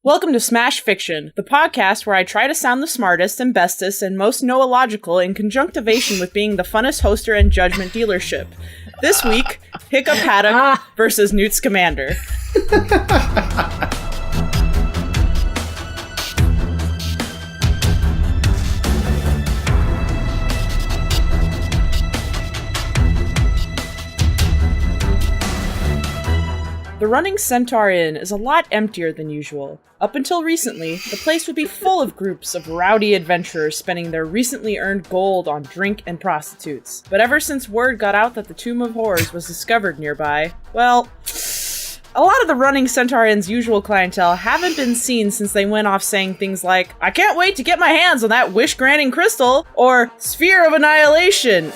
Welcome to Smash Fiction, the podcast where I try to sound the smartest and bestest and most noological in conjunctivation with being the funnest hoster and judgment dealership. This week, Hiccup Haddock versus Newt Scamander. The running Centaur Inn is a lot emptier than usual. Up until recently, the place would be full of groups of rowdy adventurers spending their recently earned gold on drink and prostitutes. But ever since word got out that the Tomb of Horrors was discovered nearby, well, a lot of the running Centaur Inn's usual clientele haven't been seen since they went off saying things like, "I can't wait to get my hands on that wish-granting crystal," or "Sphere of Annihilation."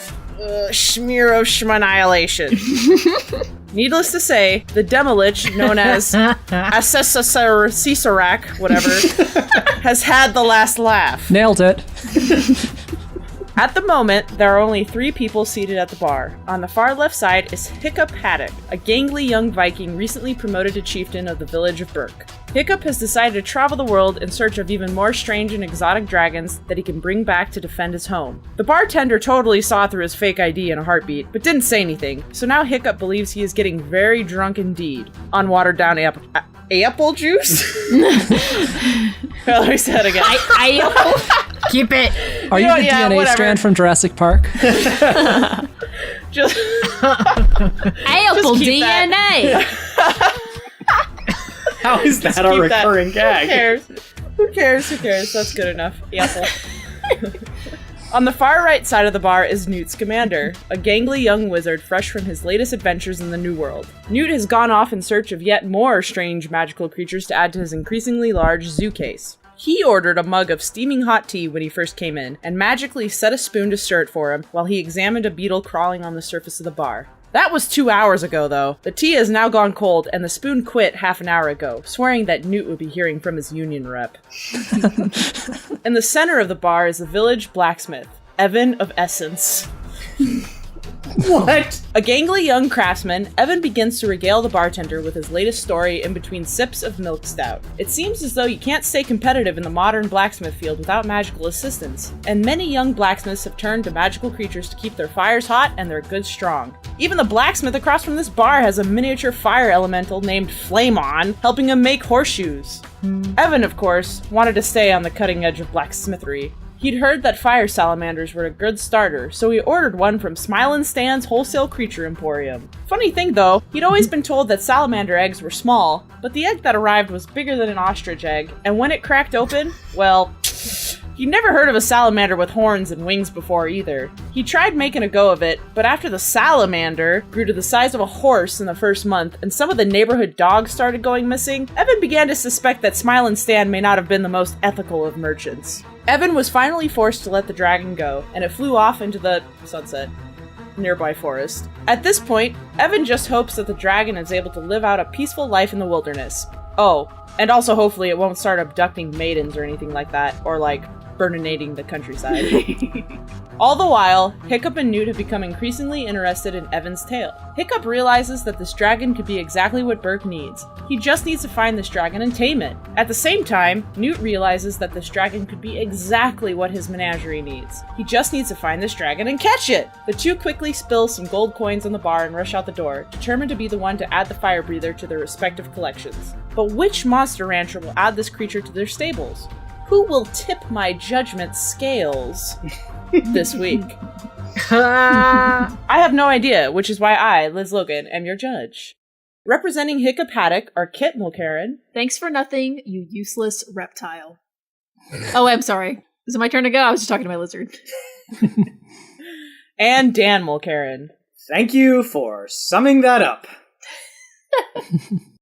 Schmear of Schmannihilation. Needless to say, the Demolich, known as Assessarak, whatever, has had the last laugh. Nailed it. At the moment, there are only 3 people seated at the bar. On the far left side is Hiccup Haddock, a gangly young Viking recently promoted to chieftain of the village of Berk. Hiccup has decided to travel the world in search of even more strange and exotic dragons that he can bring back to defend his home. The bartender totally saw through his fake ID in a heartbeat, but didn't say anything, so now Hiccup believes he is getting very drunk indeed on watered-down apple juice? Well, let me say it again. Apple? Keep it. Are you the DNA strand from Jurassic Park? Just Apple just DNA. How is that a recurring gag? Who cares? That's good enough. Apple. On the far right side of the bar is Newt Scamander, a gangly young wizard fresh from his latest adventures in the New World. Newt has gone off in search of yet more strange magical creatures to add to his increasingly large zoo case. He ordered a mug of steaming hot tea when he first came in, and magically set a spoon to stir it for him while he examined a beetle crawling on the surface of the bar. That was 2 hours ago, though. The tea has now gone cold, and the spoon quit half an hour ago, swearing that Newt would be hearing from his union rep. In the center of the bar is the village blacksmith, Evan of Essence. What? A gangly young craftsman, Evan begins to regale the bartender with his latest story in between sips of milk stout. It seems as though you can't stay competitive in the modern blacksmith field without magical assistance, and many young blacksmiths have turned to magical creatures to keep their fires hot and their goods strong. Even the blacksmith across from this bar has a miniature fire elemental named Flamon, helping him make horseshoes. Evan, of course, wanted to stay on the cutting edge of blacksmithery. He'd heard that fire salamanders were a good starter, so he ordered one from Smilin' Stan's Wholesale Creature Emporium. Funny thing though, he'd always been told that salamander eggs were small, but the egg that arrived was bigger than an ostrich egg, and when it cracked open, well, he'd never heard of a salamander with horns and wings before either. He tried making a go of it, but after the salamander grew to the size of a horse in the first month, and some of the neighborhood dogs started going missing, Evan began to suspect that Smilin' Stan may not have been the most ethical of merchants. Evan was finally forced to let the dragon go, and it flew off into the sunset, nearby forest. At this point, Evan just hopes that the dragon is able to live out a peaceful life in the wilderness. Oh, and also hopefully it won't start abducting maidens or anything like that, or like, burninating the countryside. All the while, Hiccup and Newt have become increasingly interested in Evan's tale. Hiccup realizes that this dragon could be exactly what Berk needs. He just needs to find this dragon and tame it. At the same time, Newt realizes that this dragon could be exactly what his menagerie needs. He just needs to find this dragon and catch it! The two quickly spill some gold coins on the bar and rush out the door, determined to be the one to add the fire breather to their respective collections. But which monster rancher will add this creature to their stables? Who will tip my judgment scales this week? I have no idea, which is why I, Liz Logan, am your judge. Representing Hiccup Haddock are Kit Mulcairn. Thanks for nothing, you useless reptile. Oh, I'm sorry. Is it my turn to go? I was just talking to my lizard. And Dan Mulcairn. Thank you for summing that up.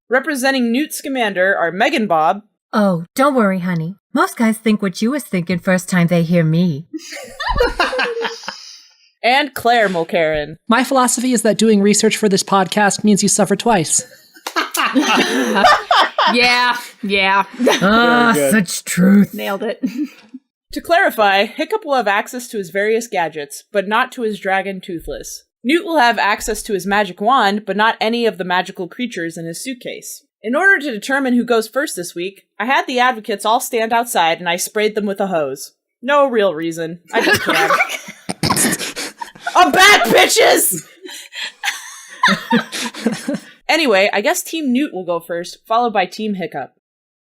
Representing Newt Scamander are Megan Bob. Oh, don't worry, honey. Most guys think what you was thinking first time they hear me. And Claire Mulcairn. My philosophy is that doing research for this podcast means you suffer twice. Yeah. Such truth. Nailed it. To clarify, Hiccup will have access to his various gadgets, but not to his dragon Toothless. Newt will have access to his magic wand, but not any of the magical creatures in his suitcase. In order to determine who goes first this week, I had the advocates all stand outside and I sprayed them with a hose. No real reason. I just can. I'm back, bitches! Anyway, I guess Team Newt will go first, followed by Team Hiccup.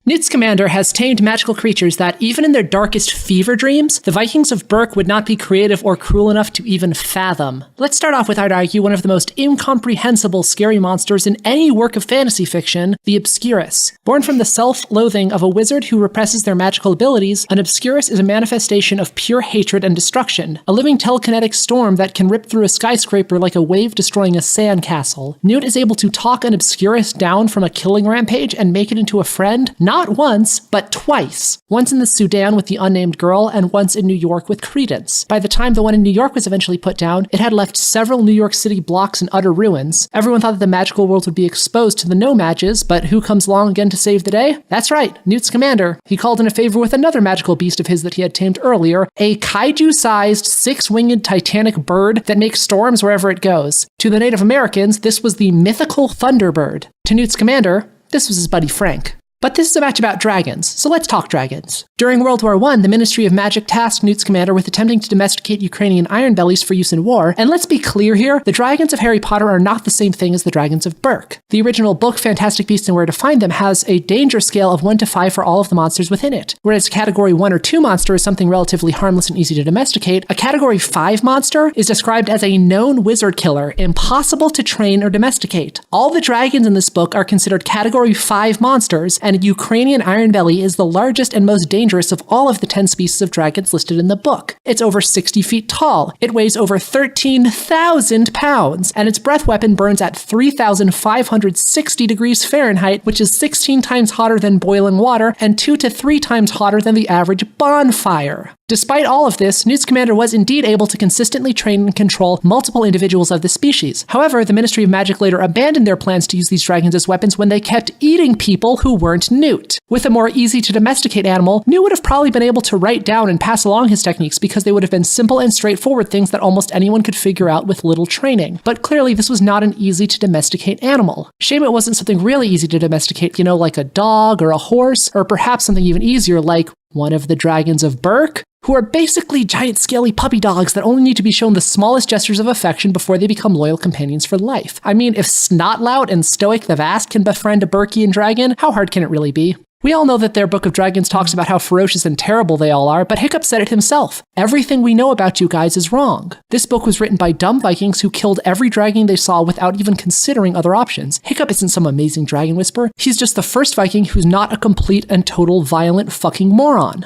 Newt Scamander has tamed magical creatures that, even in their darkest fever dreams, the Vikings of Berk would not be creative or cruel enough to even fathom. Let's start off with, I'd argue, one of the most incomprehensible scary monsters in any work of fantasy fiction, the Obscurus. Born from the self-loathing of a wizard who represses their magical abilities, an Obscurus is a manifestation of pure hatred and destruction, a living telekinetic storm that can rip through a skyscraper like a wave destroying a sandcastle. Newt is able to talk an Obscurus down from a killing rampage and make it into a friend, not once, but twice. Once in the Sudan with the unnamed girl, and once in New York with Credence. By the time the one in New York was eventually put down, it had left several New York City blocks in utter ruins. Everyone thought that the magical world would be exposed to the no-mages, but who comes along again to save the day? That's right, Newt Scamander. He called in a favor with another magical beast of his that he had tamed earlier, a kaiju-sized, six-winged titanic bird that makes storms wherever it goes. To the Native Americans, this was the mythical Thunderbird. To Newt Scamander, this was his buddy Frank. But this is a match about dragons, so let's talk dragons. During World War I, the Ministry of Magic tasked Newt Scamander with attempting to domesticate Ukrainian iron bellies for use in war, and let's be clear here, the dragons of Harry Potter are not the same thing as the dragons of Berk. The original book, Fantastic Beasts and Where to Find Them, has a danger scale of 1 to 5 for all of the monsters within it. Whereas Category 1 or 2 monster is something relatively harmless and easy to domesticate, a Category 5 monster is described as a known wizard killer, impossible to train or domesticate. All the dragons in this book are considered Category 5 monsters, and Ukrainian iron belly is the largest and most dangerous of all of the 10 species of dragons listed in the book. It's over 60 feet tall, it weighs over 13,000 pounds, and its breath weapon burns at 3,560 degrees Fahrenheit, which is 16 times hotter than boiling water and 2 to 3 times hotter than the average bonfire. Despite all of this, Newt Scamander was indeed able to consistently train and control multiple individuals of the species. However, the Ministry of Magic later abandoned their plans to use these dragons as weapons when they kept eating people who weren't Newt. With a more easy-to-domesticate animal, Newt would have probably been able to write down and pass along his techniques because they would have been simple and straightforward things that almost anyone could figure out with little training. But clearly, this was not an easy-to-domesticate animal. Shame it wasn't something really easy to domesticate, like a dog or a horse, or perhaps something even easier like one of the dragons of Berk, who are basically giant scaly puppy dogs that only need to be shown the smallest gestures of affection before they become loyal companions for life. I mean, if Snotlout and Stoic the Vast can befriend a Berkian dragon, how hard can it really be? We all know that their Book of Dragons talks about how ferocious and terrible they all are, but Hiccup said it himself. Everything we know about you guys is wrong. This book was written by dumb Vikings who killed every dragon they saw without even considering other options. Hiccup isn't some amazing dragon whisperer. He's just the first Viking who's not a complete and total violent fucking moron.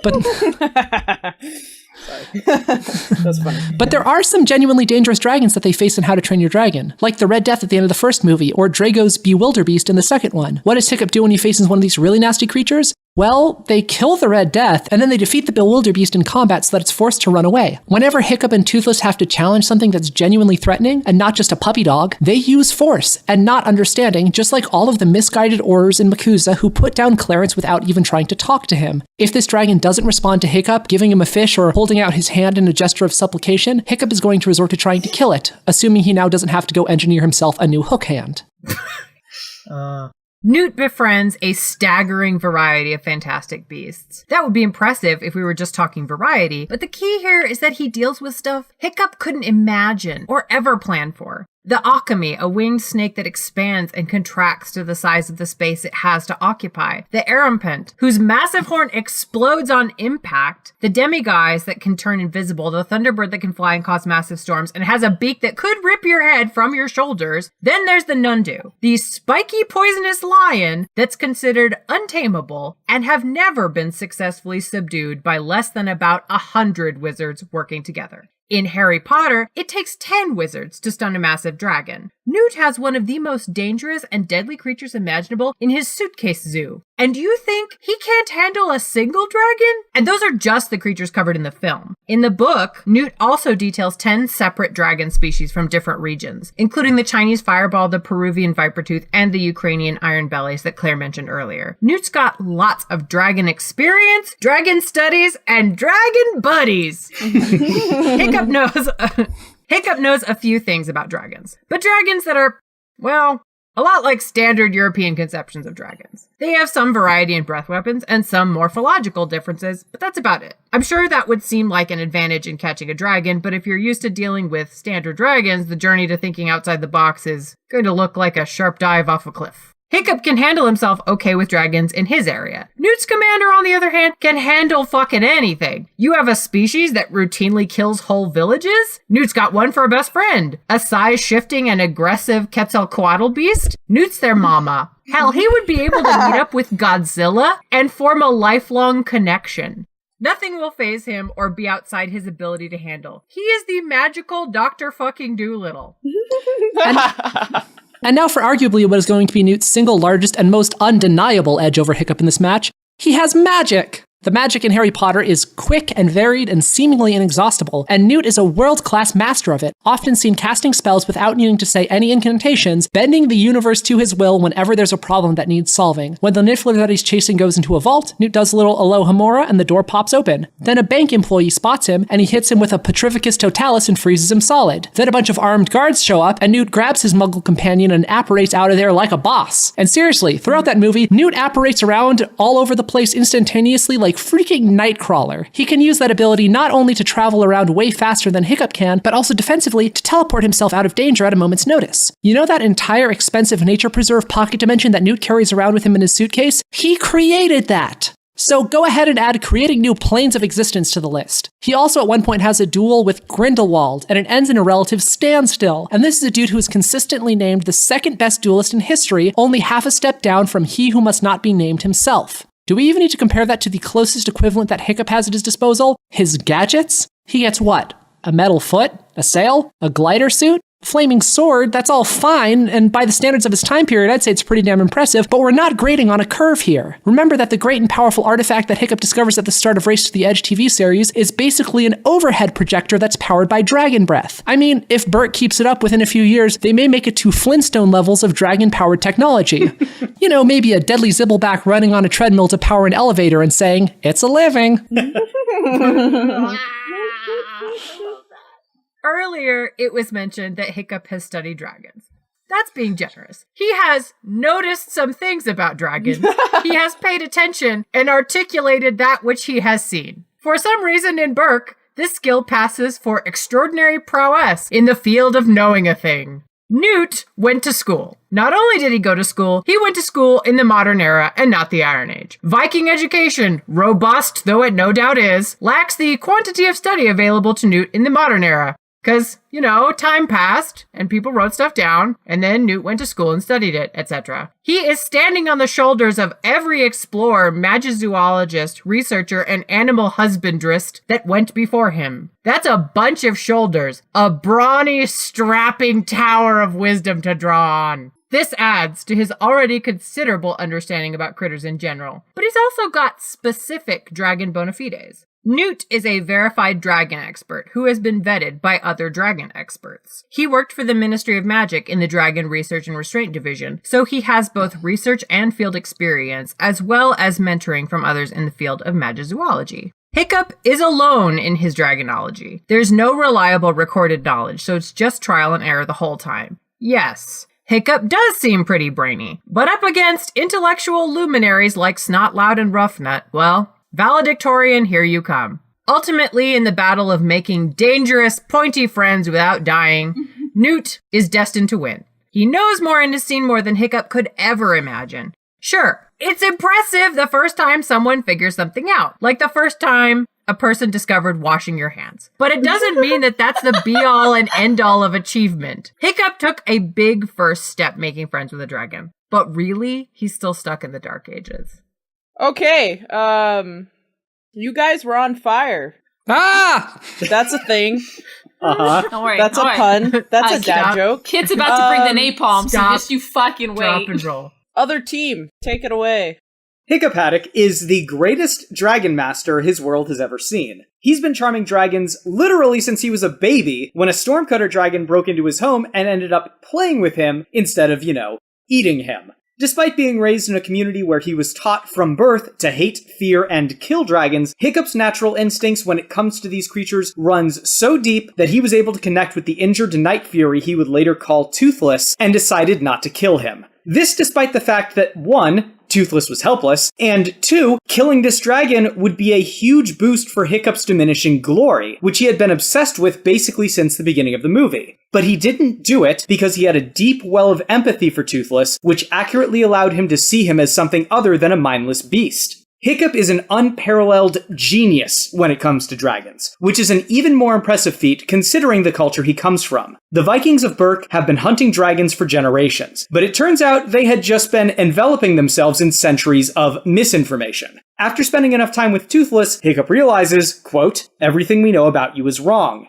But That's funny. But there are some genuinely dangerous dragons that they face in How to Train Your Dragon, like the Red Death at the end of the first movie, or Drago's Bewilderbeast in the second one. What does Hiccup do when he faces one of these really nasty creatures? Well, they kill the Red Death, and then they defeat the Bewilderbeast in combat so that it's forced to run away. Whenever Hiccup and Toothless have to challenge something that's genuinely threatening, and not just a puppy dog, they use force, and not understanding, just like all of the misguided Aurors in Makusa who put down Clarence without even trying to talk to him. If this dragon doesn't respond to Hiccup, giving him a fish or holding out his hand in a gesture of supplication, Hiccup is going to resort to trying to kill it, assuming he now doesn't have to go engineer himself a new hook hand. Newt befriends a staggering variety of fantastic beasts. That would be impressive if we were just talking variety, but the key here is that he deals with stuff Hiccup couldn't imagine or ever plan for. The Akami, a winged snake that expands and contracts to the size of the space it has to occupy. The Arampant, whose massive horn explodes on impact. The Demiguise that can turn invisible. The Thunderbird that can fly and cause massive storms and has a beak that could rip your head from your shoulders. Then there's the Nundu, the spiky poisonous lion that's considered untamable and have never been successfully subdued by less than about 100 wizards working together. In Harry Potter, it takes 10 wizards to stun a massive dragon. Newt has one of the most dangerous and deadly creatures imaginable in his suitcase zoo. And you think he can't handle a single dragon? And those are just the creatures covered in the film. In the book, Newt also details 10 separate dragon species from different regions, including the Chinese fireball, the Peruvian vipertooth, and the Ukrainian iron bellies that Claire mentioned earlier. Newt's got lots of dragon experience, dragon studies, and dragon buddies. Hiccup knows a few things about dragons, but dragons that are, well, A lot like standard European conceptions of dragons. They have some variety in breath weapons and some morphological differences, but that's about it. I'm sure that would seem like an advantage in catching a dragon, but if you're used to dealing with standard dragons, the journey to thinking outside the box is going to look like a sharp dive off a cliff. Hiccup can handle himself okay with dragons in his area. Newt Scamander, on the other hand, can handle fucking anything. You have a species that routinely kills whole villages? Newt's got one for a best friend. A size-shifting and aggressive Quetzalcoatl beast? Newt's their mama. Hell, he would be able to meet up with Godzilla and form a lifelong connection. Nothing will faze him or be outside his ability to handle. He is the magical Dr. fucking Doolittle. And now for arguably what is going to be Newt's single largest and most undeniable edge over Hiccup in this match. He has magic! The magic in Harry Potter is quick and varied and seemingly inexhaustible, and Newt is a world-class master of it, often seen casting spells without needing to say any incantations, bending the universe to his will whenever there's a problem that needs solving. When the Niffler that he's chasing goes into a vault, Newt does a little Alohomora and the door pops open. Then a bank employee spots him, and he hits him with a Petrificus Totalis and freezes him solid. Then a bunch of armed guards show up, and Newt grabs his Muggle companion and apparates out of there like a boss. And seriously, throughout that movie, Newt apparates around all over the place instantaneously like freaking Nightcrawler. He can use that ability not only to travel around way faster than Hiccup can, but also defensively to teleport himself out of danger at a moment's notice. You know that entire expensive nature preserve pocket dimension that Newt carries around with him in his suitcase? He created that! So go ahead and add creating new planes of existence to the list. He also at one point has a duel with Grindelwald, and it ends in a relative standstill. And this is a dude who is consistently named the second best duelist in history, only half a step down from he who must not be named himself. Do we even need to compare that to the closest equivalent that Hiccup has at his disposal? His gadgets? He gets what? A metal foot? A sail? A glider suit? Flaming sword? That's all fine, and by the standards of his time period, I'd say it's pretty damn impressive, but we're not grading on a curve here. Remember that the great and powerful artifact that Hiccup discovers at the start of Race to the Edge TV series is basically an overhead projector that's powered by dragon breath. I mean, if Berk keeps it up within a few years, they may make it to Flintstone levels of dragon-powered technology. You know, maybe a deadly Zibbleback running on a treadmill to power an elevator and saying, "It's a living." Earlier, it was mentioned that Hiccup has studied dragons. That's being generous. He has noticed some things about dragons. He has paid attention and articulated that which he has seen. For some reason in Berk, this skill passes for extraordinary prowess in the field of knowing a thing. Newt went to school. Not only did he go to school, he went to school in the modern era and not the Iron Age. Viking education, robust though it no doubt is, lacks the quantity of study available to Newt in the modern era. Because, you know, time passed, and people wrote stuff down, and then Newt went to school and studied it, etc. He is standing on the shoulders of every explorer, magizoologist, researcher, and animal husbandrist that went before him. That's a bunch of shoulders, a brawny, strapping tower of wisdom to draw on. This adds to his already considerable understanding about critters in general, but he's also got specific dragon bona fides. Newt is a verified dragon expert who has been vetted by other dragon experts. He worked for the Ministry of Magic in the Dragon Research and Restraint Division, so he has both research and field experience, as well as mentoring from others in the field of magizoology. Hiccup is alone in his dragonology. There's no reliable recorded knowledge, so it's just trial and error the whole time. Yes, Hiccup does seem pretty brainy, but up against intellectual luminaries like Snotlout and Roughnut, well, valedictorian, here you come. Ultimately, in the battle of making dangerous, pointy friends without dying, Newt is destined to win. He knows more and has seen more than Hiccup could ever imagine. Sure, it's impressive the first time someone figures something out, like the first time a person discovered washing your hands. But it doesn't mean that that's the be-all and end-all of achievement. Hiccup took a big first step making friends with a dragon, but really, he's still stuck in the Dark Ages. Okay, you guys were on fire. Ah! That's a thing. Don't worry. That's a pun. That's a dad joke. Kid's about to bring the napalm, so just you fucking wait. Drop and roll. Other team, take it away. Hiccup Haddock is the greatest dragon master his world has ever seen. He's been charming dragons literally since he was a baby, when a stormcutter dragon broke into his home and ended up playing with him instead of, eating him. Despite being raised in a community where he was taught from birth to hate, fear, and kill dragons, Hiccup's natural instincts when it comes to these creatures runs so deep that he was able to connect with the injured Night Fury he would later call Toothless, and decided not to kill him. This despite the fact that 1. Toothless was helpless, and 2. Killing this dragon would be a huge boost for Hiccup's diminishing glory, which he had been obsessed with basically since the beginning of the movie. But he didn't do it because he had a deep well of empathy for Toothless, which accurately allowed him to see him as something other than a mindless beast. Hiccup is an unparalleled genius when it comes to dragons, which is an even more impressive feat considering the culture he comes from. The Vikings of Berk have been hunting dragons for generations, but it turns out they had just been enveloping themselves in centuries of misinformation. After spending enough time with Toothless, Hiccup realizes, quote, "Everything we know about you is wrong."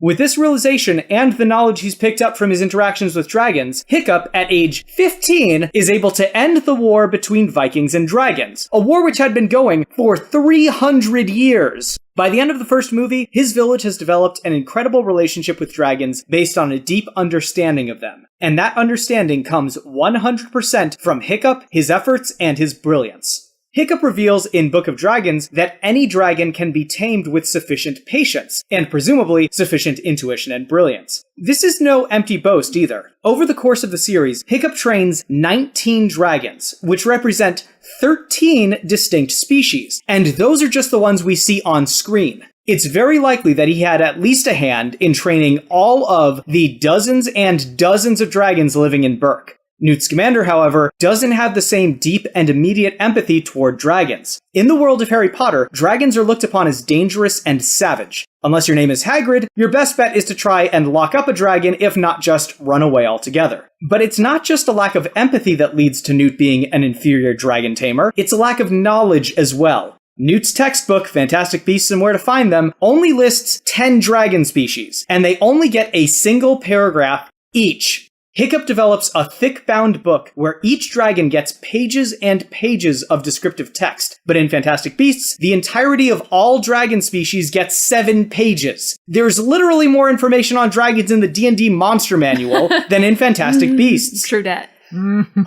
With this realization and the knowledge he's picked up from his interactions with dragons, Hiccup, at age 15, is able to end the war between Vikings and dragons, a war which had been going for 300 years. By the end of the first movie, his village has developed an incredible relationship with dragons based on a deep understanding of them. And that understanding comes 100% from Hiccup, his efforts, and his brilliance. Hiccup reveals in Book of Dragons that any dragon can be tamed with sufficient patience, and presumably sufficient intuition and brilliance. This is no empty boast either. Over the course of the series, Hiccup trains 19 dragons, which represent 13 distinct species, and those are just the ones we see on screen. It's very likely that he had at least a hand in training all of the dozens and dozens of dragons living in Berk. Newt Scamander, however, doesn't have the same deep and immediate empathy toward dragons. In the world of Harry Potter, dragons are looked upon as dangerous and savage. Unless your name is Hagrid, your best bet is to try and lock up a dragon, if not just run away altogether. But it's not just a lack of empathy that leads to Newt being an inferior dragon tamer, it's a lack of knowledge as well. Newt's textbook, Fantastic Beasts and Where to Find Them, only lists 10 dragon species, and they only get a single paragraph each. Hiccup develops a thick-bound book where each dragon gets pages and pages of descriptive text. But in Fantastic Beasts, the entirety of all dragon species gets 7 pages. There's literally more information on dragons in the D&D Monster Manual than in Fantastic Beasts. True that.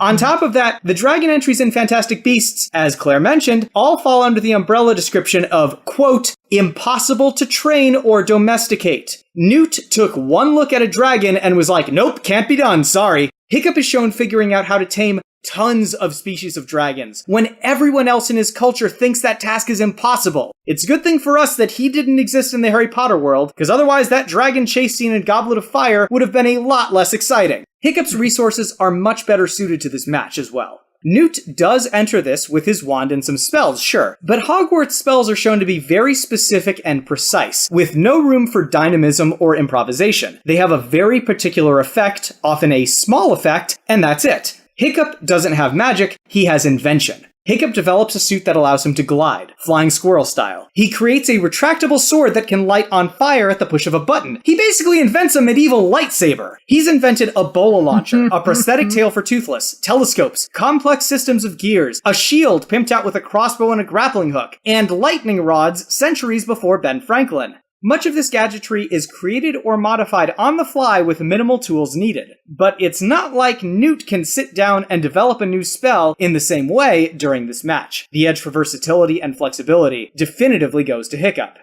On top of that, the dragon entries in Fantastic Beasts, as Claire mentioned, all fall under the umbrella description of, quote, impossible to train or domesticate. Newt took one look at a dragon and was like, nope, can't be done, sorry. Hiccup is shown figuring out how to tame tons of species of dragons, when everyone else in his culture thinks that task is impossible. It's a good thing for us that he didn't exist in the Harry Potter world, because otherwise that dragon chase scene in Goblet of Fire would have been a lot less exciting. Hiccup's resources are much better suited to this match as well. Newt does enter this with his wand and some spells, sure, but Hogwarts spells are shown to be very specific and precise, with no room for dynamism or improvisation. They have a very particular effect, often a small effect, and that's it. Hiccup doesn't have magic, he has invention. Hiccup develops a suit that allows him to glide, flying squirrel style. He creates a retractable sword that can light on fire at the push of a button. He basically invents a medieval lightsaber. He's invented a bola launcher, a prosthetic tail for Toothless, telescopes, complex systems of gears, a shield pimped out with a crossbow and a grappling hook, and lightning rods centuries before Ben Franklin. Much of this gadgetry is created or modified on the fly with minimal tools needed. But it's not like Newt can sit down and develop a new spell in the same way during this match. The edge for versatility and flexibility definitively goes to Hiccup.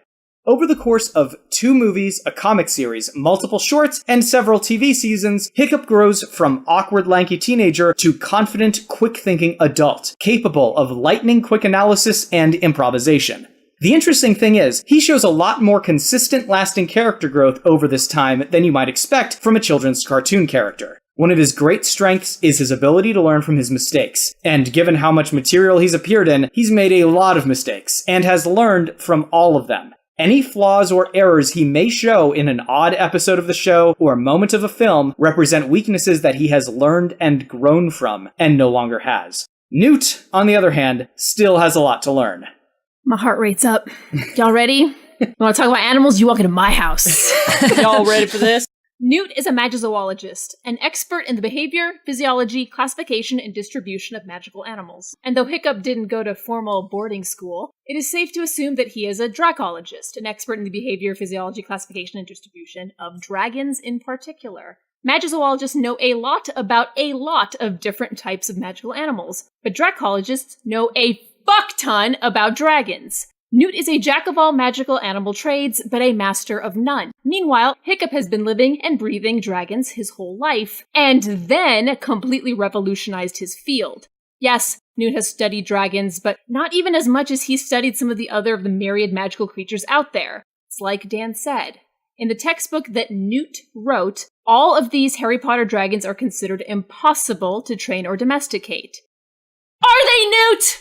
Over the course of 2 movies, a comic series, multiple shorts, and several TV seasons, Hiccup grows from awkward, lanky teenager to confident, quick-thinking adult, capable of lightning-quick analysis and improvisation. The interesting thing is, he shows a lot more consistent, lasting character growth over this time than you might expect from a children's cartoon character. One of his great strengths is his ability to learn from his mistakes, and given how much material he's appeared in, he's made a lot of mistakes, and has learned from all of them. Any flaws or errors he may show in an odd episode of the show or moment of a film represent weaknesses that he has learned and grown from, and no longer has. Newt, on the other hand, still has a lot to learn. My heart rate's up. Y'all ready? You want to talk about animals? You walk into my house. Y'all ready for this? Newt is a magizoologist, an expert in the behavior, physiology, classification, and distribution of magical animals. And though Hiccup didn't go to formal boarding school, it is safe to assume that he is a dracologist, an expert in the behavior, physiology, classification, and distribution of dragons in particular. Magizoologists know a lot about a lot of different types of magical animals, but dracologists know a fuck ton about dragons. Newt is a jack of all magical animal trades, but a master of none. Meanwhile, Hiccup has been living and breathing dragons his whole life, and then completely revolutionized his field. Yes, Newt has studied dragons, but not even as much as he studied some of the other of the myriad magical creatures out there. It's like Dan said. In the textbook that Newt wrote, all of these Harry Potter dragons are considered impossible to train or domesticate. Are they, Newt?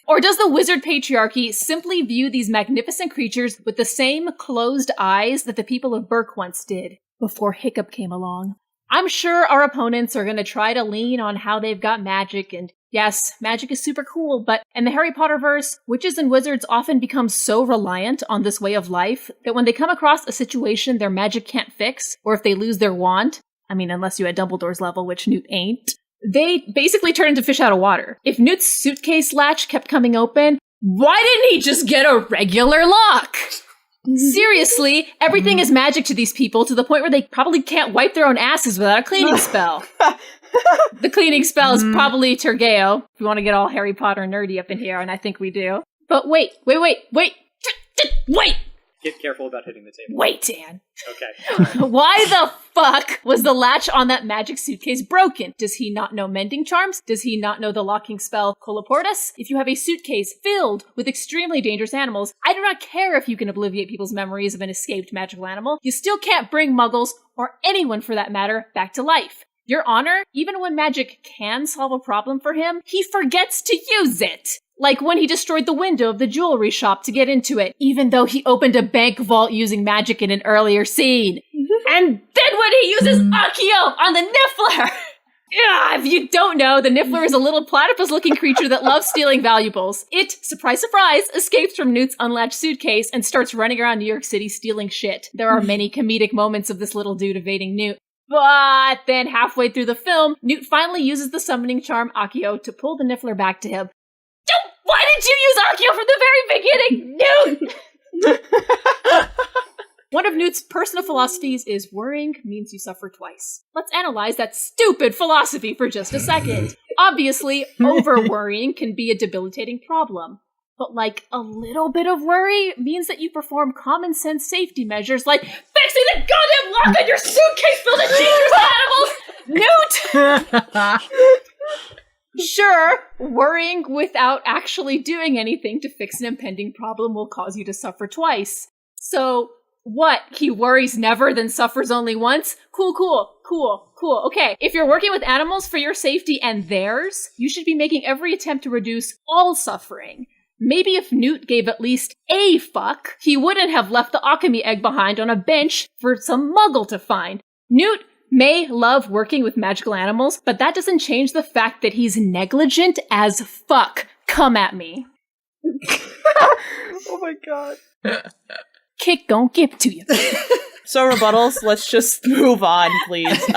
Or does the wizard patriarchy simply view these magnificent creatures with the same closed eyes that the people of Berk once did, before Hiccup came along? I'm sure our opponents are going to try to lean on how they've got magic, and yes, magic is super cool, but in the Harry Potter verse, witches and wizards often become so reliant on this way of life that when they come across a situation their magic can't fix, or if they lose their wand, I mean, unless you at Dumbledore's level, which Newt ain't, they basically turn into fish out of water. If Newt's suitcase latch kept coming open, why didn't he just get a regular lock? Seriously, everything is magic to these people to the point where they probably can't wipe their own asses without a cleaning spell. The cleaning spell is probably Tergeo, if you want to get all Harry Potter nerdy up in here, and I think we do. But wait! Get careful about hitting the table. Wait, Dan. Okay. Why the fuck was the latch on that magic suitcase broken? Does he not know mending charms? Does he not know the locking spell Colloportus? If you have a suitcase filled with extremely dangerous animals, I do not care if you can obliviate people's memories of an escaped magical animal. You still can't bring muggles, or anyone for that matter, back to life. Your Honor, even when magic can solve a problem for him, he forgets to use it. Like when he destroyed the window of the jewelry shop to get into it, even though he opened a bank vault using magic in an earlier scene. And then when he uses Accio on the Niffler! If you don't know, the Niffler is a little platypus-looking creature that loves stealing valuables. It, surprise, surprise, escapes from Newt's unlatched suitcase and starts running around New York City stealing shit. There are many comedic moments of this little dude evading Newt. But then halfway through the film, Newt finally uses the summoning charm Accio to pull the Niffler back to him. Why did you use Accio from the very beginning, Newt? One of Newt's personal philosophies is worrying means you suffer twice. Let's analyze that stupid philosophy for just a second. Obviously, over-worrying can be a debilitating problem. But like, a little bit of worry means that you perform common sense safety measures like fixing the goddamn lock on your suitcase filled with dangerous animals! Newt! Sure, worrying without actually doing anything to fix an impending problem will cause you to suffer twice. So, what? He worries never, then suffers only once? Cool. Okay, if you're working with animals for your safety and theirs, you should be making every attempt to reduce all suffering. Maybe if Newt gave at least a fuck, he wouldn't have left the alchemy egg behind on a bench for some muggle to find. Newt may love working with magical animals, but that doesn't change the fact that he's negligent as fuck. Come at me. Oh my god. Kick gon' give to you. So rebuttals, let's just move on, please.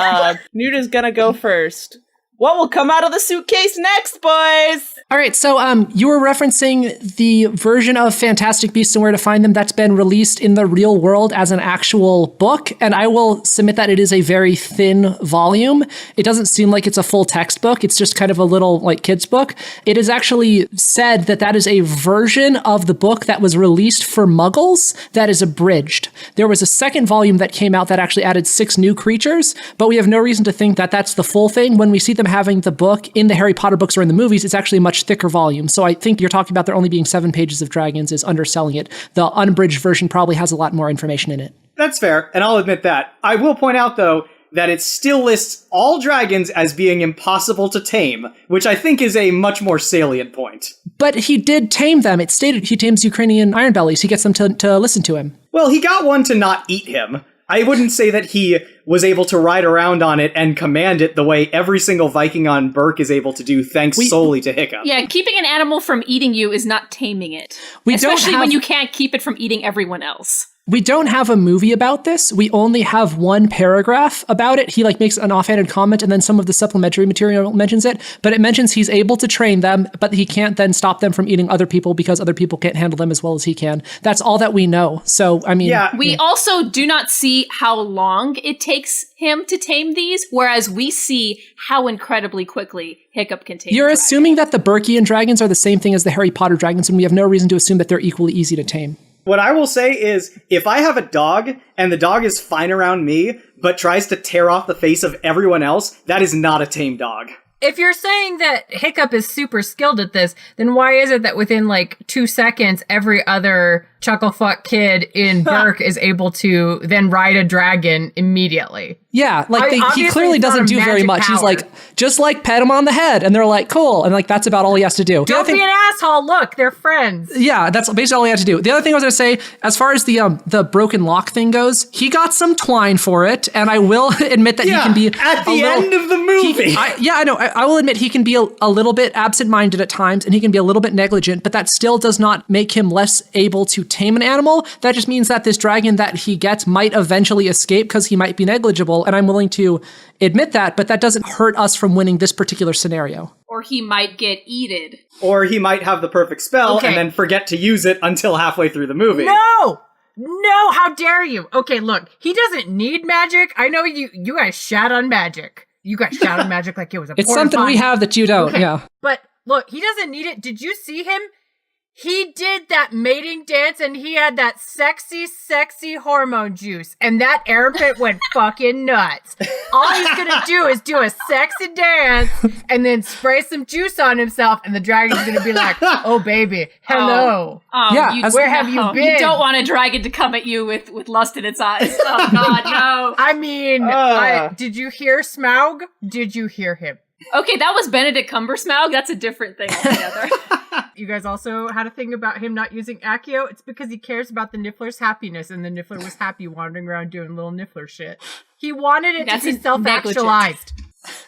Newt is gonna go first. What will come out of the suitcase next, boys? All right, so you were referencing the version of Fantastic Beasts and Where to Find Them that's been released in the real world as an actual book, and I will submit that it is a very thin volume. It doesn't seem like it's a full textbook. It's just kind of a little, like, kid's book. It is actually said that that is a version of the book that was released for Muggles that is abridged. There was a second volume that came out that actually added 6 new creatures, but we have no reason to think that that's the full thing. When we see them having the book in the Harry Potter books or in the movies, it's actually a much thicker volume. So I think you're talking about there only being 7 pages of dragons is underselling it. The unabridged version probably has a lot more information in it. That's fair, and I'll admit that. I will point out, though, that it still lists all dragons as being impossible to tame, which I think is a much more salient point. But he did tame them. It stated he tames Ukrainian iron bellies. He gets them to listen to him. Well, he got one to not eat him. I wouldn't say that he was able to ride around on it and command it the way every single Viking on Berk is able to do, thanks solely to Hiccup. Yeah, keeping an animal from eating you is not taming it. Especially when you can't keep it from eating everyone else. We don't have a movie about this. We only have one paragraph about it. He makes an offhanded comment, and then some of the supplementary material mentions it. But it mentions he's able to train them, but he can't then stop them from eating other people because other people can't handle them as well as he can. That's all that we know. So, I mean... We also do not see how long it takes him to tame these, whereas we see how incredibly quickly Hiccup can tame. You're assuming that the Berkian dragons are the same thing as the Harry Potter dragons, and we have no reason to assume that they're equally easy to tame. What I will say is, if I have a dog and the dog is fine around me, but tries to tear off the face of everyone else, that is not a tame dog. If you're saying that Hiccup is super skilled at this, then why is it that within 2 seconds, every other chucklefuck kid in Berk is able to then ride a dragon immediately? Yeah, he clearly doesn't do very much. Power. He's just pet him on the head, and they're cool, and that's about all he has to do. Don't be an asshole. Look, they're friends. Yeah, that's basically all he had to do. The other thing I was going to say, as far as the broken lock thing goes, he got some twine for it, and I will admit that he can be at the end of the movie. I know. I will admit he can be a little bit absent-minded at times, and he can be a little bit negligent, but that still does not make him less able to tame an animal. That just means that this dragon that he gets might eventually escape because he might be negligible, and I'm willing to admit that, but that doesn't hurt us from winning this particular scenario. Or he might get eated. Or he might have the perfect spell and then forget to use it until halfway through the movie. No, how dare you? Okay, look, he doesn't need magic. I know you guys shat on magic. You guys shout on magic like it was a It's something we have that you don't, yeah. But look, he doesn't need it. Did you see him? He did that mating dance and he had that sexy, sexy hormone juice. And that armpit went fucking nuts. All he's gonna do is do a sexy dance and then spray some juice on himself and the dragon's gonna be like, oh baby, hello. Where have you been? You don't want a dragon to come at you with lust in its eyes. Oh God, no. I mean, did you hear Smaug? Did you hear him? Okay, that was Benedict Cumbersmaug. That's a different thing altogether. You guys also had a thing about him not using Accio. It's because he cares about the Niffler's happiness, and the Niffler was happy wandering around doing little Niffler shit. He wanted it to be self-actualized.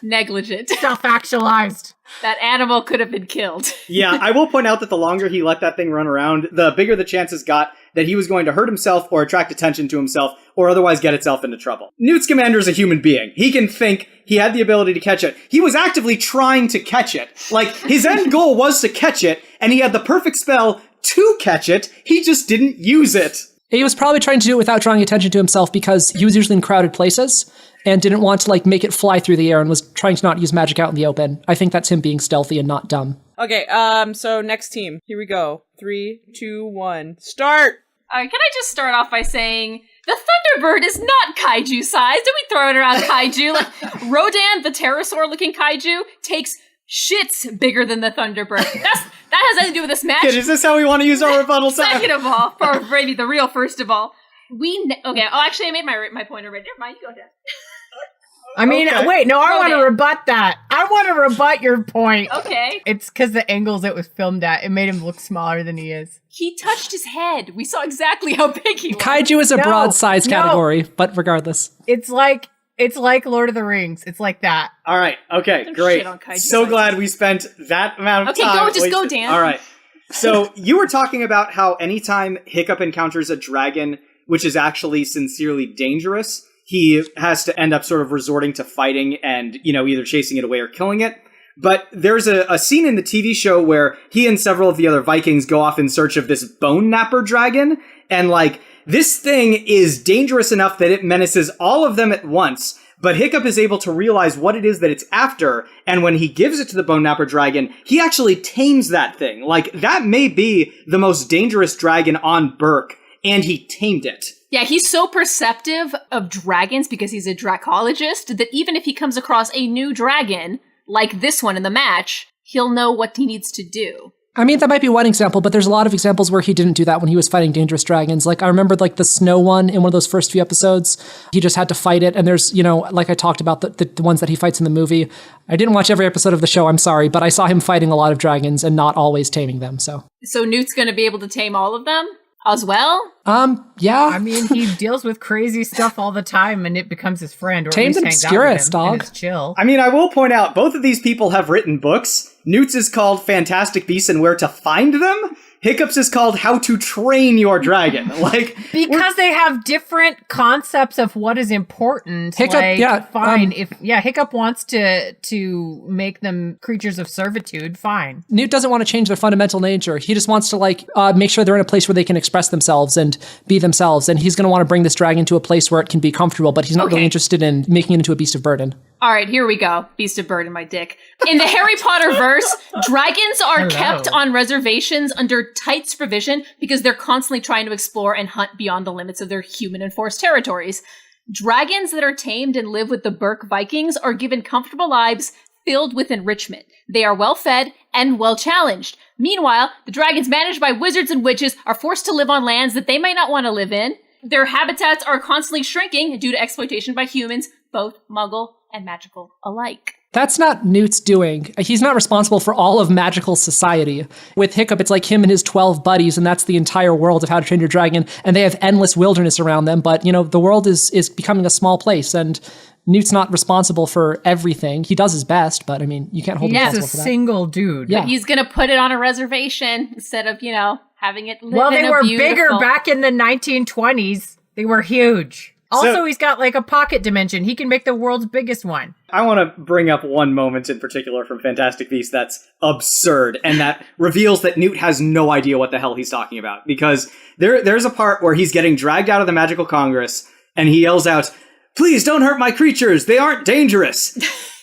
Negligent. Self-actualized. That animal could have been killed. Yeah, I will point out that the longer he let that thing run around, the bigger the chances got that he was going to hurt himself or attract attention to himself or otherwise get itself into trouble. Newt Scamander is a human being. He can think. He had the ability to catch it. He was actively trying to catch it. His end goal was to catch it, and he had the perfect spell to catch it. He just didn't use it. He was probably trying to do it without drawing attention to himself because he was usually in crowded places and didn't want to make it fly through the air and was trying to not use magic out in the open. I think that's him being stealthy and not dumb. Okay, so next team. Here we go. 3, 2, 1, start! Alright, can I just start off by saying the Thunderbird is not kaiju sized. Don't be throwing around kaiju. Rodan, the pterosaur-looking kaiju, takes shits bigger than the Thunderbird. That has nothing to do with this match. Kid, is this how we want to use our rebuttal time? Second of all, or maybe the real first of all, actually, I made my point already. Never mind, you go ahead. I mean, wait, no, I want to rebut that. I want to rebut your point. Okay. It's because the angles it was filmed at, it made him look smaller than he is. He touched his head. We saw exactly how big he was. Kaiju is a broad size category, but regardless. It's like Lord of the Rings. It's like that. All right. Okay, great. So glad we spent that amount of time. Okay, go, Dan. All right. So you were talking about how anytime Hiccup encounters a dragon, which is actually sincerely dangerous, he has to end up sort of resorting to fighting and, either chasing it away or killing it. But there's a scene in the TV show where he and several of the other Vikings go off in search of this bone napper dragon. And this thing is dangerous enough that it menaces all of them at once. But Hiccup is able to realize what it is that it's after. And when he gives it to the bone napper dragon, he actually tames that thing. That may be the most dangerous dragon on Berk. And he tamed it. Yeah, he's so perceptive of dragons because he's a dracologist that even if he comes across a new dragon, like this one in the match, he'll know what he needs to do. I mean, that might be one example, but there's a lot of examples where he didn't do that when he was fighting dangerous dragons. I remember the snow one in one of those first few episodes. He just had to fight it. And there's, like I talked about, the ones that he fights in the movie. I didn't watch every episode of the show, I'm sorry, but I saw him fighting a lot of dragons and not always taming them, so. So Newt's going to be able to tame all of them? As well? Yeah. I mean, he deals with crazy stuff all the time, and it becomes his friend. Or Tamed and obscurus, dog. It's chill. I mean, I will point out, both of these people have written books. Newt's is called Fantastic Beasts and Where to Find Them. Hiccup's is called How to Train Your Dragon. Like, because they have different concepts of what is important. Hiccup, like, yeah, fine. If Hiccup wants to make them creatures of servitude, fine. Newt doesn't want to change their fundamental nature. He just wants to make sure they're in a place where they can express themselves and be themselves. And he's going to want to bring this dragon to a place where it can be comfortable, but he's not really interested in making it into a beast of burden. All right, here we go. Beast of burden, my dick. In the Harry Potter verse, dragons are kept on reservations under tight supervision because they're constantly trying to explore and hunt beyond the limits of their human-enforced territories. Dragons that are tamed and live with the Berk Vikings are given comfortable lives filled with enrichment. They are well-fed and well-challenged. Meanwhile, the dragons managed by wizards and witches are forced to live on lands that they might not want to live in. Their habitats are constantly shrinking due to exploitation by humans, both Muggle and magical alike. That's not Newt's doing. He's not responsible for all of magical society. With Hiccup, it's like him and his 12 buddies, and that's the entire world of How to Train Your Dragon, and they have endless wilderness around them, but, the world is becoming a small place, and Newt's not responsible for everything. He does his best, but, you can't hold him responsible He's for a that. single dude. Yeah. But he's going to put it on a reservation instead of, having it live Well, in they a were beautiful... bigger back in the 1920s. They were huge. Also, So- he's got a pocket dimension. He can make the world's biggest one. I want to bring up one moment in particular from Fantastic Beasts that's absurd and that reveals that Newt has no idea what the hell he's talking about. Because there's a part where he's getting dragged out of the Magical Congress and he yells out, "Please don't hurt my creatures. They aren't dangerous."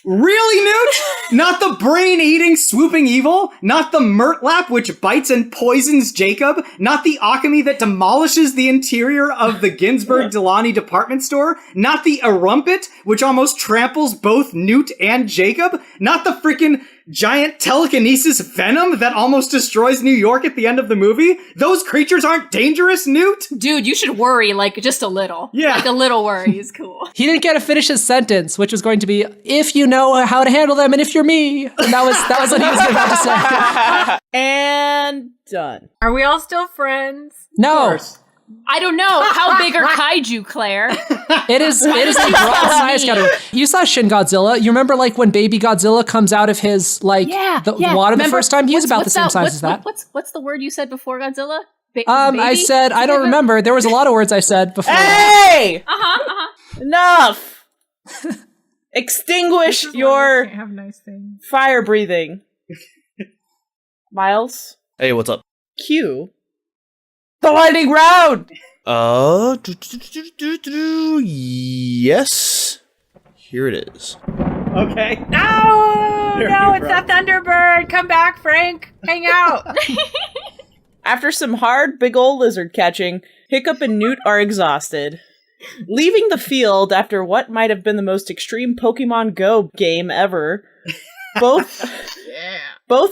Really, Newt? Not the brain-eating, swooping evil? Not the Murtlap, which bites and poisons Jacob? Not the Akami that demolishes the interior of the Ginsberg-Delani department store? Not the Erumpet, which almost tramples both Newt and Jacob? Not the freaking giant telekinesis venom that almost destroys New York at the end of the movie? Those creatures aren't dangerous, Newt? Dude, you should worry, just a little. Yeah. A little worry is cool. He didn't get to finish his sentence, which was going to be, "If you know how to handle them, and if you're me." And that was what he was about to say. And done. Are we all still friends? No. I don't know. How big are kaiju, Claire? It is a broad-sized category. You saw Shin Godzilla. You remember when baby Godzilla comes out of his the water Remember, the first time? He was about the same size as that. What's the word you said before Godzilla? I said I don't remember. There was a lot of words I said before. Hey! Enough! Extinguish your Can't have nice things. fire breathing. Miles, Hey, what's up? cue the lightning round! Yes. Here it is. Okay. No, There no, you it's go. that Thunderbird. Come back, Frank. Hang out. After some hard, big ol' lizard catching, Hiccup and Newt are exhausted. Leaving the field after what might have been the most extreme Pokemon Go game ever, both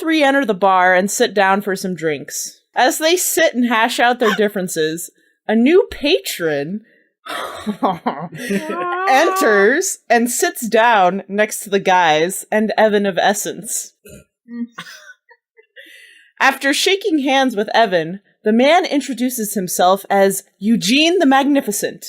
re-enter the bar and sit down for some drinks. As they sit and hash out their differences, a new patron enters and sits down next to the guys and Evan of Essence. After shaking hands with Evan, the man introduces himself as Eugene the Magnificent.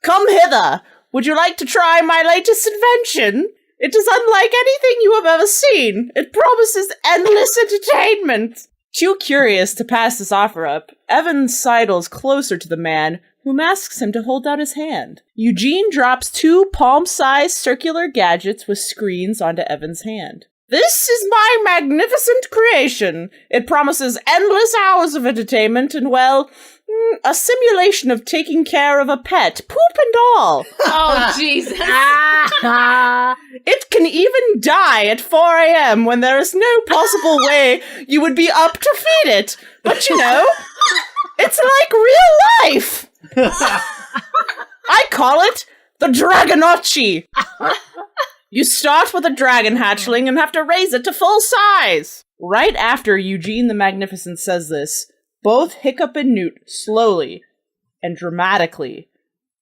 "Come hither! Would you like to try my latest invention? It is unlike anything you have ever seen. It promises endless entertainment." Too curious to pass this offer up, Evan sidles closer to the man, whom asks him to hold out his hand. Eugene drops 2 palm-sized circular gadgets with screens onto Evan's hand. "This is my magnificent creation. It promises endless hours of entertainment and, well, a simulation of taking care of a pet, poop and all. Oh, Jesus. It can even die at 4 a.m. when there is no possible way you would be up to feed it. But it's like real life. I call it the Dragonocchi. You start with a dragon hatchling and have to raise it to full size." Right after Eugene the Magnificent says this, both Hiccup and Newt slowly and dramatically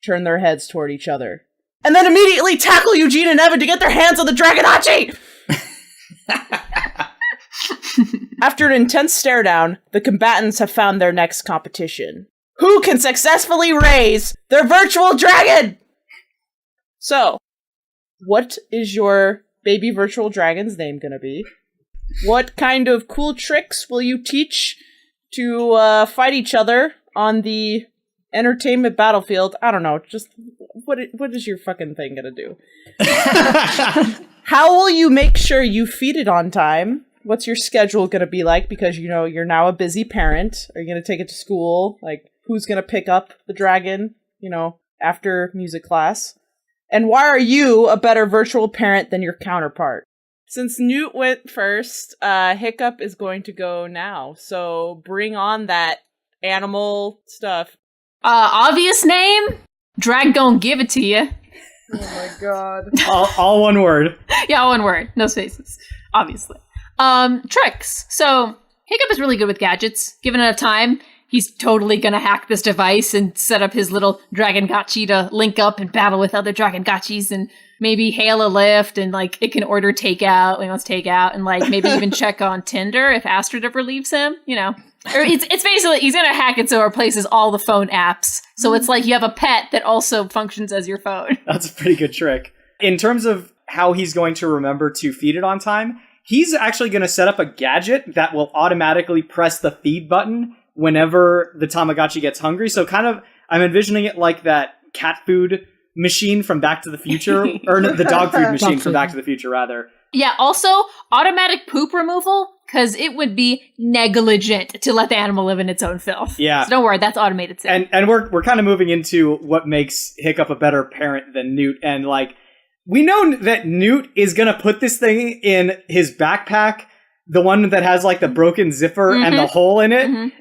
turn their heads toward each other, and then immediately tackle Eugene and Evan to get their hands on the Dragonocchi! After an intense stare down, the combatants have found their next competition. Who can successfully raise their virtual dragon? So, what is your baby virtual dragon's name gonna be? What kind of cool tricks will you teach to fight each other on the entertainment battlefield. I don't know, just what is your fucking thing gonna do? How will you make sure you feed it on time? What's your schedule gonna be like? Because, you know, you're now a busy parent. Are you gonna take it to school? Like, who's gonna pick up the dragon, you know, after music class? And why are you a better virtual parent than your counterpart? Since Newt went first, Hiccup is going to go now. So bring on that animal stuff. Obvious name? Drag gon' give it to you. Oh my god. all one word. Yeah, one word. No spaces. Obviously. Tricks. So, Hiccup is really good with gadgets. Given enough time, he's totally gonna hack this device and set up his little Dragon Gachi to link up and battle with other Dragon Gachis and maybe hail a lift and, like, it can order takeout when he wants takeout and, like, maybe even check on Tinder if Astrid ever leaves him, you know. Or it's basically, he's gonna hack it so it replaces all the phone apps. So it's like you have a pet that also functions as your phone. That's a pretty good trick. In terms of how he's going to remember to feed it on time, he's actually going to set up a gadget that will automatically press the feed button whenever the Tamagotchi gets hungry. So kind of, I'm envisioning it like that cat food machine from Back to the Future, or the dog food machine from Back to the Future, rather. Yeah, also, automatic poop removal, because it would be negligent to let the animal live in its own filth. Yeah. So don't worry, that's automated soon. And we're kind of moving into what makes Hiccup a better parent than Newt. And, like, we know that Newt is going to put this thing in his backpack, the one that has, like, the broken zipper and the hole in it.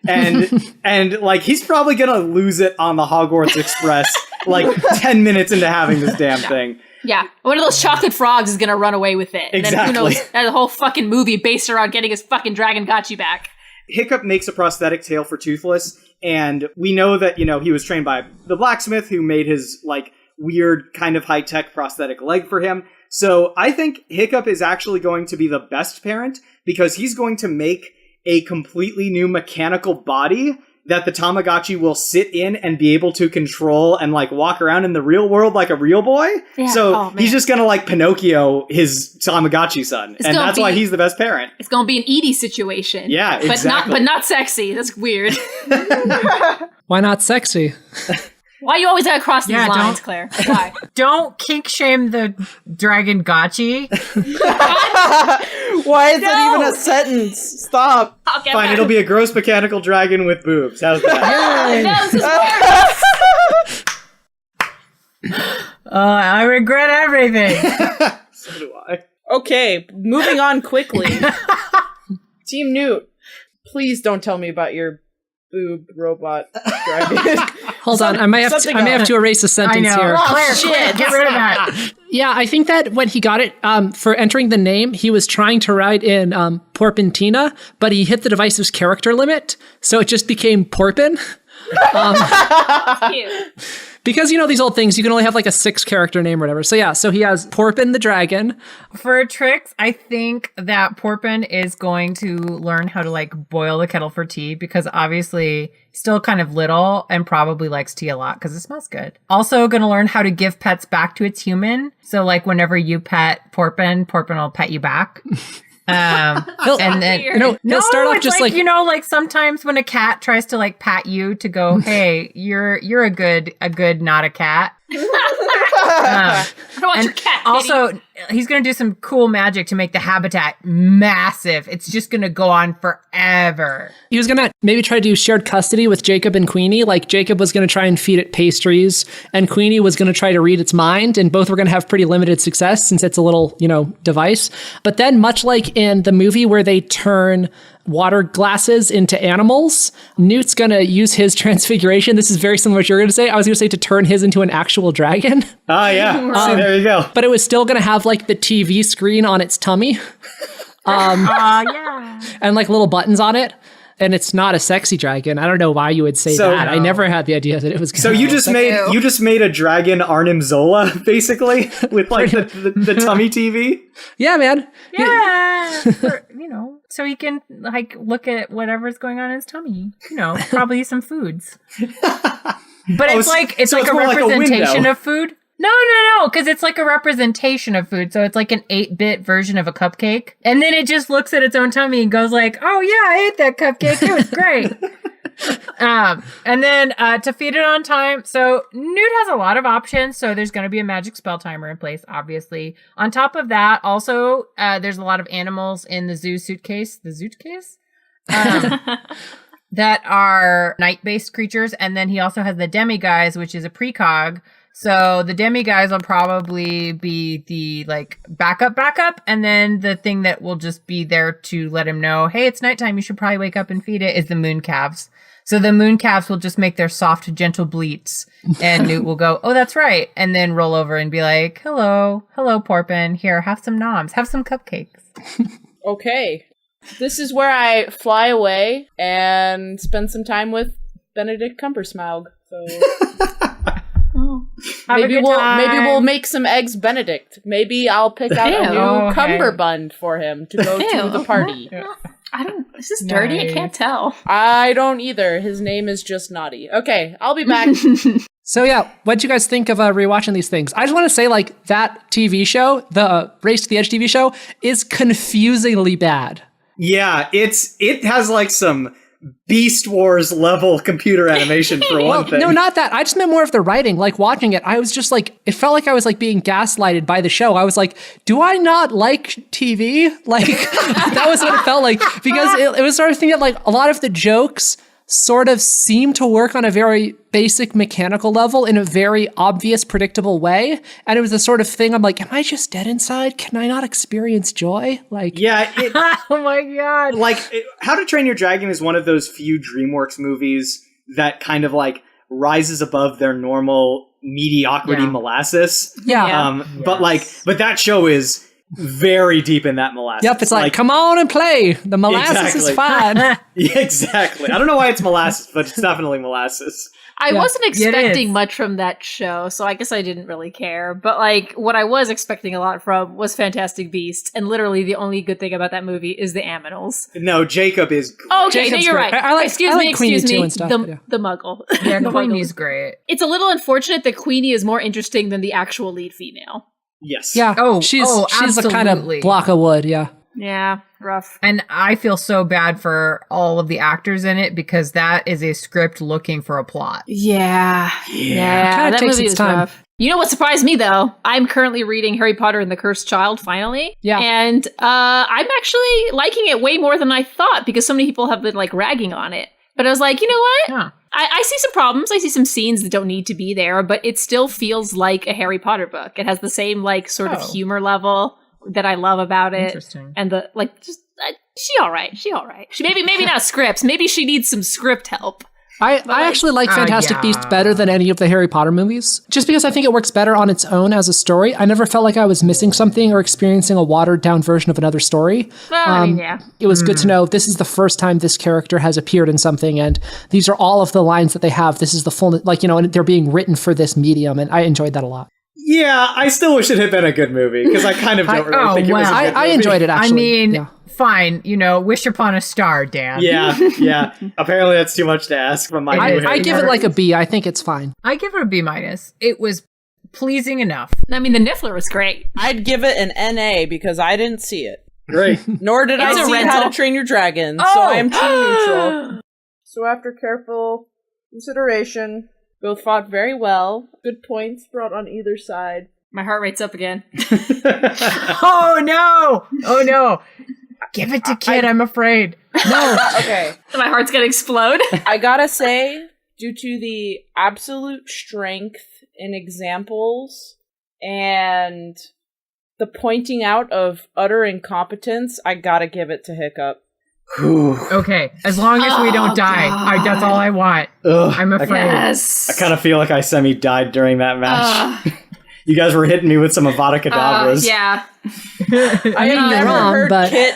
And like, he's probably going to lose it on the Hogwarts Express, like, 10 minutes into having this damn thing. Yeah, one of those chocolate frogs is gonna run away with it. And Exactly. then who knows, there's a whole fucking movie based around getting his fucking Dragon Gachi back. Hiccup makes a prosthetic tail for Toothless, and we know that, you know, he was trained by the blacksmith who made his, like, weird kind of high-tech prosthetic leg for him. So I think Hiccup is actually going to be the best parent because he's going to make a completely new mechanical body that the Tamagotchi will sit in and be able to control and, like, walk around in the real world like a real boy. Yeah. So he's just gonna, like, Pinocchio his Tamagotchi son. And that's why he's the best parent. It's gonna be an Edie situation. Yeah, exactly. But not sexy. That's weird. Why not sexy? Why you always gotta cross these lines, Claire? Why? Don't kink shame the Dragon Gachi. Why is that even a sentence? Stop. Fine, it'll be a gross mechanical dragon with boobs. How's that? No, this is worse. I regret everything. So do I. Okay, moving on quickly. Team Newt, please don't tell me about your boob robot dragon. Hold on, I may have to erase a sentence here. Claire, shit, get rid of that. Yeah, I think that when he got it, for entering the name, he was trying to write in Porpentina, but he hit the device's character limit, so it just became Porpin. Cute. Because, you know, these old things, you can only have like a 6-character name or whatever. So yeah, so he has Porpin the dragon. For tricks, I think that Porpin is going to learn how to, like, boil the kettle for tea because obviously still kind of little and probably likes tea a lot because it smells good. Also going to learn how to give pets back to its human. So, like, whenever you pet Porpin, Porpin will pet you back. And then he'll start off just like, you know, like sometimes when a cat tries to, like, pat you to go, hey, you're a good not a cat. I don't want your cat. Also, he's going to do some cool magic to make the habitat massive. It's just going to go on forever. He was going to maybe try to do shared custody with Jacob and Queenie. Like, Jacob was going to try and feed it pastries, and Queenie was going to try to read its mind, and both were going to have pretty limited success since it's a little, you know, device. But then, much like in the movie where they turn water glasses into animals, Newt's going to use his transfiguration. This is very similar to what you're going to say. I was going to say to turn his into an actual dragon. Yeah. See, there you go. But it was still going to have, like, the TV screen on its tummy. Yeah. And, like, little buttons on it. And it's not a sexy dragon. I don't know why you would say that. No. I never had the idea that it was. So you just made a dragon Arnim Zola, basically, with, like, the tummy TV. Yeah, man. Yeah. You know, so he can, like, look at whatever's going on in his tummy. You know, probably some foods. But it's like a representation of food. No, because it's like a representation of food. So it's like an 8-bit version of a cupcake. And then it just looks at its own tummy and goes like, oh yeah, I ate that cupcake. It was great. And then to feed it on time. So Newt has a lot of options. So there's going to be a magic spell timer in place, obviously. On top of that, also, there's a lot of animals in the zoo suitcase. The zootcase? That are night-based creatures. And then he also has the demiguise, which is a precog. So the demiguise will probably be the like backup, and then the thing that will just be there to let him know, hey, it's nighttime, you should probably wake up and feed it, is the moon calves. So the moon calves will just make their soft, gentle bleats, and Newt will go, oh, that's right, and then roll over and be like, hello, Porpin, here, have some noms, have some cupcakes. Okay. This is where I fly away and spend some time with Benedict Cumbersmaug. So maybe we'll make some eggs Benedict. Maybe I'll pick out a new cummerbund for him to go to the party. Is this dirty? I can't tell. I don't either. His name is just Naughty. Okay, I'll be back. So yeah, what'd you guys think of rewatching these things? I just want to say, like, that TV show, the Race to the Edge TV show, is confusingly bad. Yeah, it has like some Beast Wars level computer animation for one thing. No, not that. I just meant more of the writing. Like, watching it, I was just like, it felt like I was like being gaslighted by the show. I was like, do I not like TV? Like, that was what it felt like. Because it was sort of thing that, like, a lot of the jokes sort of seem to work on a very basic mechanical level in a very obvious, predictable way. And it was the sort of thing I'm like, am I just dead inside? Can I not experience joy? Like, yeah. Oh my God. Like, How to Train Your Dragon is one of those few DreamWorks movies that kind of like rises above their normal mediocrity molasses. Yeah. But that show is very deep in that molasses. Yep, it's like, come on and play. The molasses is fine. Yeah, exactly. I don't know why it's molasses, but it's definitely molasses. I wasn't expecting much from that show, so I guess I didn't really care. But like, what I was expecting a lot from was Fantastic Beasts, and literally the only good thing about that movie is the aminals. No, Jacob is great. Oh, okay, Jacob's no, you're great. right. I like excuse me. too and stuff, The Muggle. Yeah, The Queenie's Muggle. great. It's a little unfortunate that Queenie is more interesting than the actual lead female. Yes. Yeah. Oh, she's a kind of absolutely. block of wood. Yeah. Yeah, rough. And I feel so bad for all of the actors in it because that is a script looking for a plot. Yeah. Kinda That takes movie its is time. rough. You know what surprised me, though? I'm currently reading Harry Potter and the Cursed Child, finally. Yeah. And I'm actually liking it way more than I thought because so many people have been, like, ragging on it. But I was like, you know what? Yeah. I see some problems. I see some scenes that don't need to be there, but it still feels like a Harry Potter book. It has the same, like, sort of humor level that I love about it. Interesting. And the, like, just, she all right. She maybe not scripts. Maybe she needs some script help. I actually like Fantastic Beasts better than any of the Harry Potter movies, just because I think it works better on its own as a story. I never felt like I was missing something or experiencing a watered-down version of another story. Well, I mean, yeah. It was good to know this is the first time this character has appeared in something, and these are all of the lines that they have. This is the full, like, you know, and they're being written for this medium, and I enjoyed that a lot. Yeah, I still wish it had been a good movie, because I kind of don't really think it was a good movie. I enjoyed it, actually. I mean... Yeah. Fine, you know, wish upon a star, Dan. Yeah. Apparently that's too much to ask from my I give it like a B. I think it's fine. I give it a B-. It was pleasing enough. I mean, the Niffler was great. I'd give it an NA because I didn't see it. Great. Nor did I It's a see rental. How to Train Your Dragon, so I am team neutral. So after careful consideration, both fought very well. Good points brought on either side. My heart rate's up again. Oh no! Give it to Kid, I'm afraid. No. Okay. My heart's gonna explode. I gotta say, due to the absolute strength in examples and the pointing out of utter incompetence, I gotta give it to Hiccup. Okay, as long as we don't die, that's all I want. Ugh, I'm afraid. Yes. I kind of feel like I semi-died during that match. You guys were hitting me with some Avada Kedavras. Yeah. I mean, have you're never wrong, heard but- Kit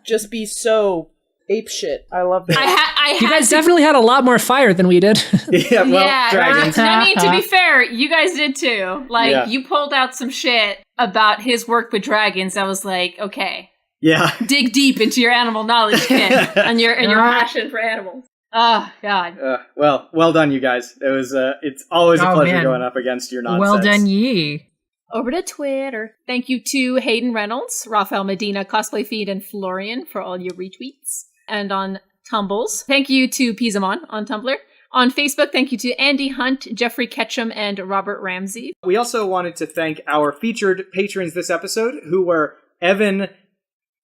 just be so apeshit. I love that. You guys definitely had a lot more fire than we did. Yeah, well, dragons. I mean, to be fair, you guys did too. Like, you pulled out some shit about his work with dragons. I was like, okay. Yeah. Dig deep into your animal knowledge, Kit, and your passion for animals. Oh, God. Well done, you guys. It was. It's always a pleasure man. going up against your nonsense. Well done, ye. Over to Twitter. Thank you to Hayden Reynolds, Rafael Medina, Cosplay Feed, and Florian for all your retweets. And on Tumbles, thank you to Pizamon on Tumblr. On Facebook, thank you to Andy Hunt, Jeffrey Ketchum, and Robert Ramsey. We also wanted to thank our featured patrons this episode, who were Evan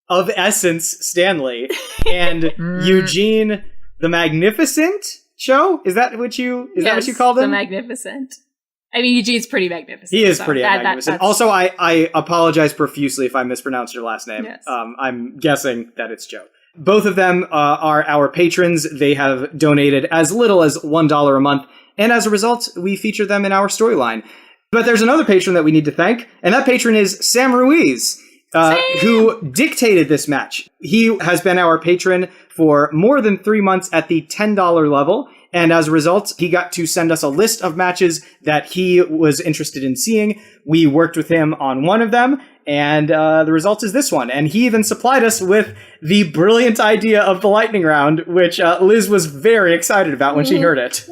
of Essence Stanley and Eugene the Magnificent Show. Is that what you called him? The Magnificent. I mean, Eugene's pretty magnificent. He is pretty magnificent. Also, I apologize profusely if I mispronounced your last name. Yes. I'm guessing that it's Joe. Both of them are our patrons. They have donated as little as $1 a month, and as a result, we feature them in our storyline. But there's another patron that we need to thank, and that patron is Sam Ruiz, who dictated this match. He has been our patron for more than 3 months at the $10 level, and as a result, he got to send us a list of matches that he was interested in seeing. We worked with him on one of them, and the result is this one. And he even supplied us with the brilliant idea of the lightning round, which Liz was very excited about when she heard it.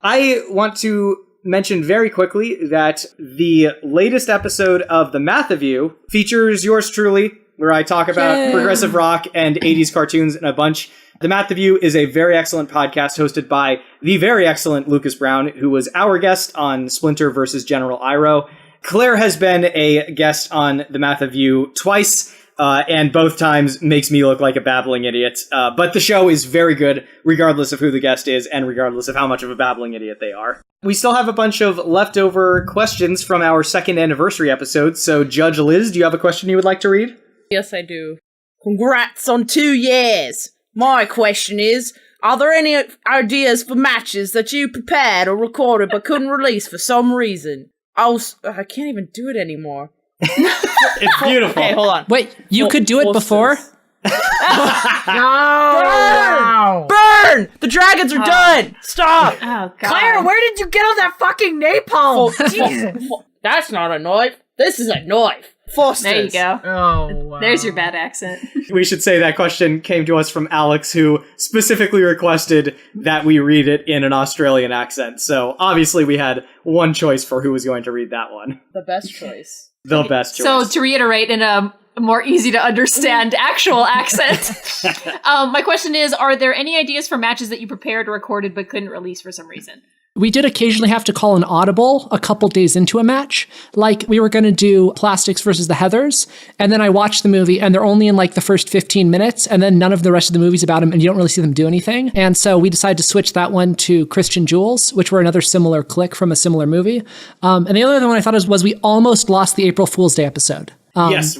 I want to mention very quickly that the latest episode of The Math of You features yours truly, where I talk about progressive rock and 80s cartoons and a bunch. The Math of You is a very excellent podcast hosted by the very excellent Lucas Brown, who was our guest on Splinter versus General Iroh. Claire has been a guest on The Math of You twice, and both times makes me look like a babbling idiot. But the show is very good, regardless of who the guest is, and regardless of how much of a babbling idiot they are. We still have a bunch of leftover questions from our second anniversary episode, so Judge Liz, do you have a question you would like to read? Yes, I do. Congrats on 2 years! My question is, are there any ideas for matches that you prepared or recorded but couldn't release for some reason? I can't even do it anymore. It's beautiful. Okay, hold on. Wait, you could do it before? No! Wow! Burn! The dragons are done! Stop! Oh, God. Claire, where did you get all that fucking napalm? Jesus. That's not a knife. This is a knife. Foster's. There you go. Oh, wow. There's your bad accent. We should say that question came to us from Alex, who specifically requested that we read it in an Australian accent. So obviously we had one choice for who was going to read that one. The best choice. The best choice. So to reiterate in a more easy to understand actual accent, my question is, are there any ideas for matches that you prepared or recorded but couldn't release for some reason? We did occasionally have to call an audible a couple days into a match. Like, we were going to do Plastics versus the Heathers, and then I watched the movie, and they're only in, like, the first 15 minutes, and then none of the rest of the movie's about them, and you don't really see them do anything. And so we decided to switch that one to Christian Jewels, which were another similar click from a similar movie. And the other one I thought was we almost lost the April Fool's Day episode. Yes.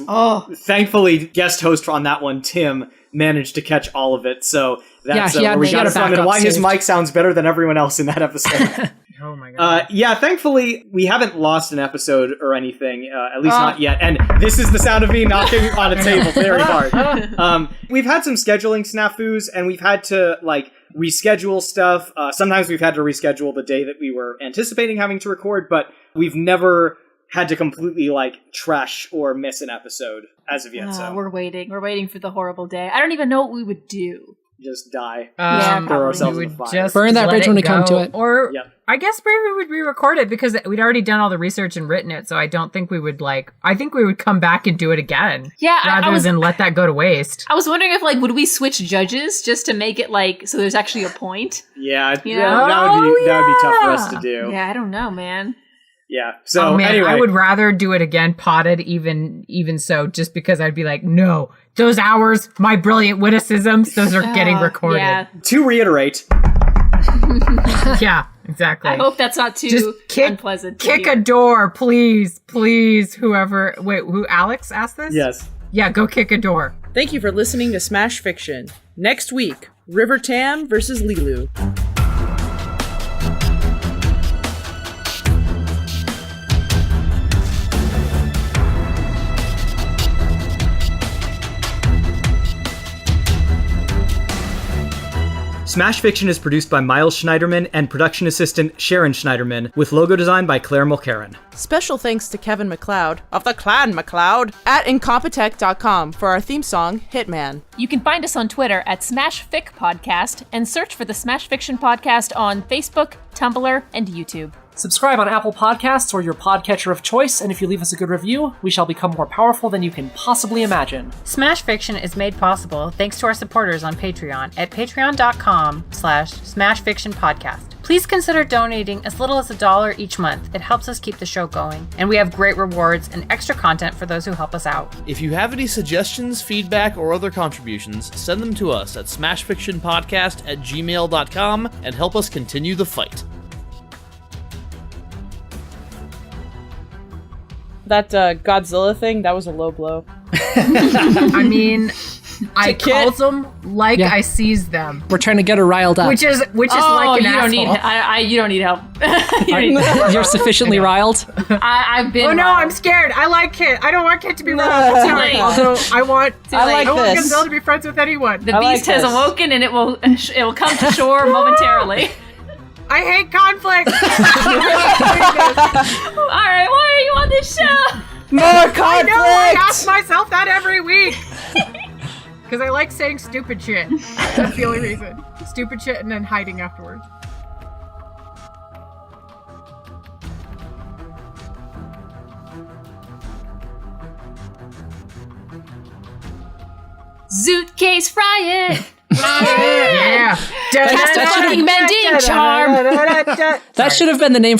Thankfully, guest host on that one, Tim, managed to catch all of it, so that's he where we had got a it from, and backup why his saved. mic sounds better than everyone else in that episode. Oh my God. Yeah, thankfully, we haven't lost an episode or anything, at least not yet, and this is the sound of me knocking on a table very hard. We've had some scheduling snafus, and we've had to, like, reschedule stuff. Sometimes we've had to reschedule the day that we were anticipating having to record, but we've never had to completely, like, trash or miss an episode as of yet, so We're waiting. We're waiting for the horrible day. I don't even know what we would do. just die. Yeah, throw ourselves we in the would fire. just Burn that let bridge when we come go. to it. Or Yep. I guess maybe we would re-record it because we'd already done all the research and written it. So I don't think we would I think we would come back and do it again. Yeah, rather than let that go to waste. I was wondering if, would we switch judges just to make it, so there's actually a point? Yeah, Yeah. that would be tough for us to do. Yeah, I don't know, man. Yeah. So Oh man, anyway, I would rather do it again, potted even so, just because I'd be like, no, those hours, my brilliant witticisms, those are getting recorded. Yeah. to reiterate, Yeah, exactly. I hope that's not too Just unpleasant. to Kick hear. a door, please, whoever. Wait, who? Alex asked this? yes. Yeah, go kick a door. Thank you for listening to Smash Fiction. Next week, River Tam versus Lilu. Smash Fiction is produced by Miles Schneiderman and production assistant Sharon Schneiderman, with logo design by Claire Mulcairn. Special thanks to Kevin MacLeod of the Clan MacLeod at incompetech.com for our theme song, Hitman. You can find us on Twitter at Smash Fic Podcast and search for the Smash Fiction Podcast on Facebook, Tumblr, and YouTube. Subscribe on Apple Podcasts or your podcatcher of choice, and if you leave us a good review, we shall become more powerful than you can possibly imagine. Smash Fiction is made possible thanks to our supporters on Patreon at patreon.com/smashfictionpodcast. Please consider donating as little as $1 each month. It helps us keep the show going, and we have great rewards and extra content for those who help us out. If you have any suggestions, feedback, or other contributions, send them to us at smashfictionpodcast@gmail.com and help us continue the fight. That Godzilla thing, that was a low blow. I mean, I Kit. calls them like Yeah. I sees them, We're trying to get her riled up. which is like an you don't need. asshole. You don't need help. You don't need- You're sufficiently riled? I've been. Oh no, wild. I'm scared. I like Kit. I don't want Kit to be No. riled. Too late. Although I want I like this. Godzilla to be friends with anyone. The I like beast has this. awoken, and it will come to shore momentarily. I hate conflict. All right, why are you on this show? More I conflict! know. I ask myself that every week. Because I like saying stupid shit. That's the only reason. Stupid shit and then hiding afterwards. Zootcase fry it. Yeah. Cast a fucking mending charm. That should have been the name